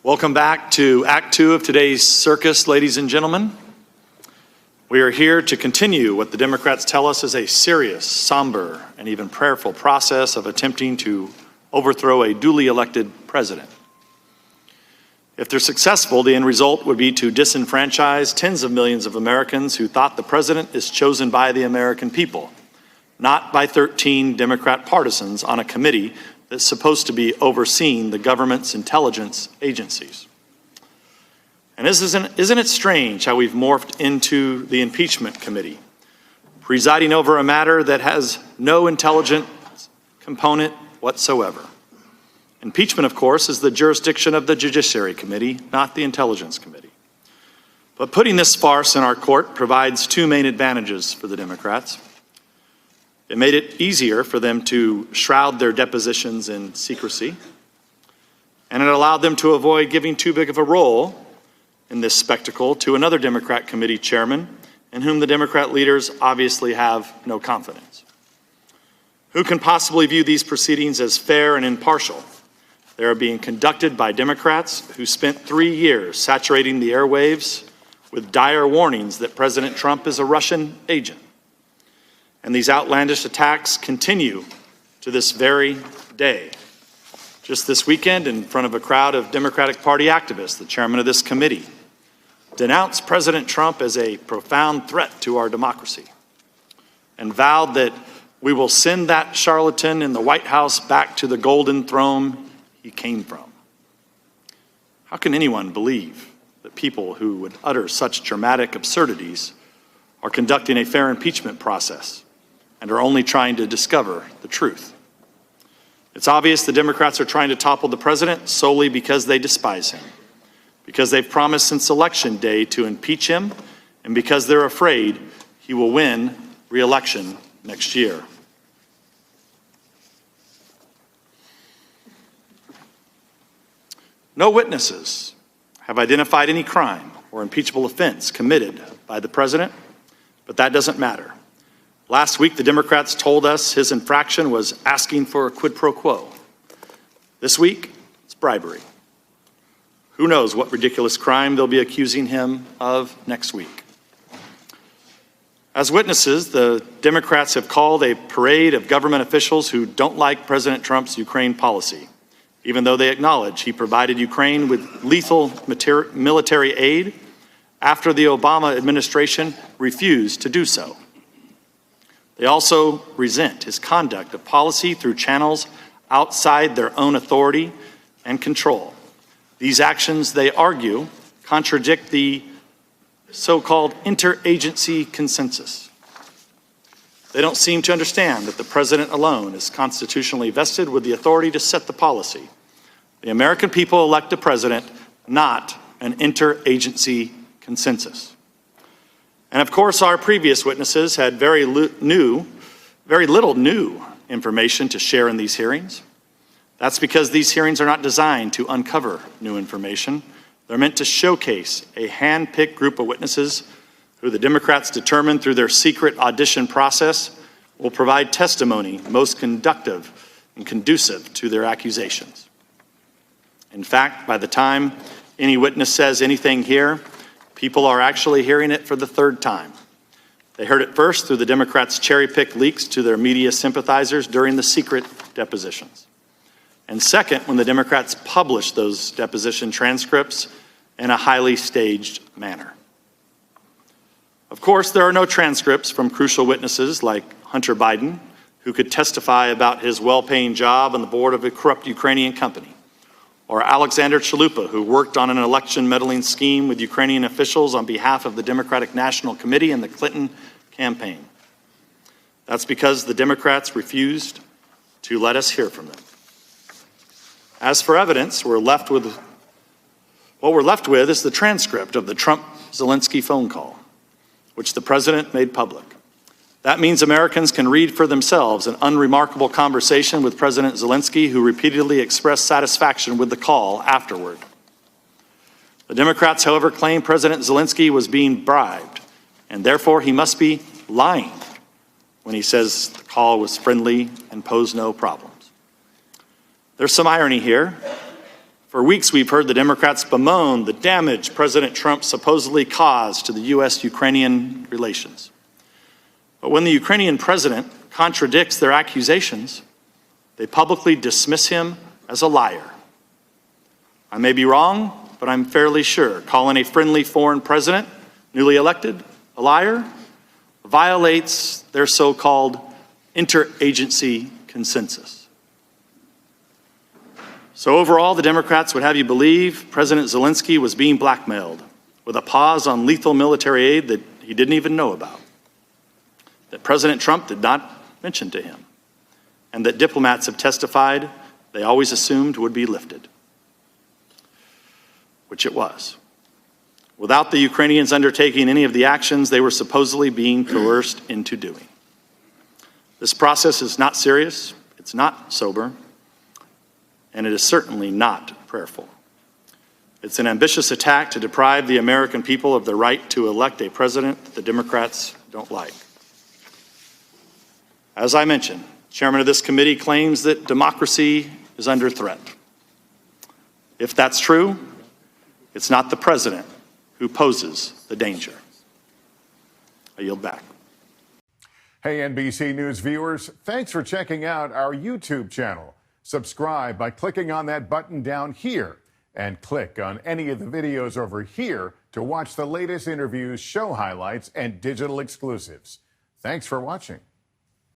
Welcome back to Act 2 of today's Circus, ladies and gentlemen. We are here to continue what the Democrats tell us is a serious, somber, and even prayerful process of attempting to overthrow a duly elected president. If they're successful, the end result would be to disenfranchise tens of millions of Americans who thought the president is chosen by the American people, not by 13 Democrat partisans on a committee that's supposed to be overseeing the government's intelligence agencies. And isn't it strange how we've morphed into the Impeachment Committee, presiding over a matter that has no intelligence component whatsoever? Impeachment, of course, is the jurisdiction of the Judiciary Committee, not the Intelligence Committee. But putting this farce in our court provides two main advantages for the Democrats. It made it easier for them to shroud their depositions in secrecy, and it allowed them to avoid giving too big of a role in this spectacle to another Democrat committee chairman in whom the Democrat leaders obviously have no confidence. Who can possibly view these proceedings as fair and impartial? They are being conducted by Democrats who spent 3 years saturating the airwaves with dire warnings that President Trump is a Russian agent. And these outlandish attacks continue to this very day. Just this weekend, in front of a crowd of Democratic Party activists, the chairman of this committee denounced President Trump as a profound threat to our democracy and vowed that we will send that charlatan in the White House back to the golden throne he came from. How can anyone believe that people who would utter such dramatic absurdities are conducting a fair impeachment process and are only trying to discover the truth? It's obvious the Democrats are trying to topple the president solely because they despise him, because they've promised since Election Day to impeach him, and because they're afraid he will win re-election next year. No witnesses have identified any crime or impeachable offense committed by the president, but that doesn't matter. Last week, the Democrats told us his infraction was asking for a quid pro quo. This week, it's bribery. Who knows what ridiculous crime they'll be accusing him of next week. As witnesses, the Democrats have called a parade of government officials who don't like President Trump's Ukraine policy, even though they acknowledge he provided Ukraine with lethal military aid after the Obama administration refused to do so. They also resent his conduct of policy through channels outside their own authority and control. These actions, they argue, contradict the so-called interagency consensus. They don't seem to understand that the president alone is constitutionally vested with the authority to set the policy. The American people elect a president, not an interagency consensus. And of course, our previous witnesses had very little new information to share in these hearings. That's because these hearings are not designed to uncover new information. They're meant to showcase a hand-picked group of witnesses who the Democrats determined through their secret audition process will provide testimony most conducive and conducive to their accusations. In fact, by the time any witness says anything here, people are actually hearing it for the third time. They heard it first through the Democrats' cherry-picked leaks to their media sympathizers during the secret depositions. And second, when the Democrats published those deposition transcripts in a highly staged manner. Of course, there are no transcripts from crucial witnesses like Hunter Biden, who could testify about his well-paying job on the board of a corrupt Ukrainian company, or Alexander Chalupa, who worked on an election meddling scheme with Ukrainian officials on behalf of the Democratic National Committee and the Clinton campaign. That's because the Democrats refused to let us hear from them. As for evidence, what we're left with is the transcript of the Trump-Zelensky phone call, which the president made public. That means Americans can read for themselves an unremarkable conversation with President Zelensky, who repeatedly expressed satisfaction with the call afterward. The Democrats, however, claim President Zelensky was being bribed, and therefore he must be lying when he says the call was friendly and posed no problems. There's some irony here. For weeks, we've heard the Democrats bemoan the damage President Trump supposedly caused to the U.S.-Ukrainian relations. But when the Ukrainian president contradicts their accusations, they publicly dismiss him as a liar. I may be wrong, but I'm fairly sure calling a friendly foreign president, newly elected, a liar violates their so-called interagency consensus. So overall, the Democrats would have you believe President Zelensky was being blackmailed with a pause on lethal military aid that he didn't even know about, that President Trump did not mention to him, and that diplomats have testified they always assumed would be lifted, which it was, without the Ukrainians undertaking any of the actions they were supposedly being coerced into doing. This process is not serious, it's not sober, and it is certainly not prayerful. It's an ambitious attack to deprive the American people of the right to elect a president that the Democrats don't like. As I mentioned, the chairman of this committee claims that democracy is under threat. If that's true, it's not the president who poses the danger. I yield back. Hey, NBC News viewers, thanks for checking out our YouTube channel. Subscribe by clicking on that button down here and click on any of the videos over here to watch the latest interviews, show highlights, and digital exclusives. Thanks for watching.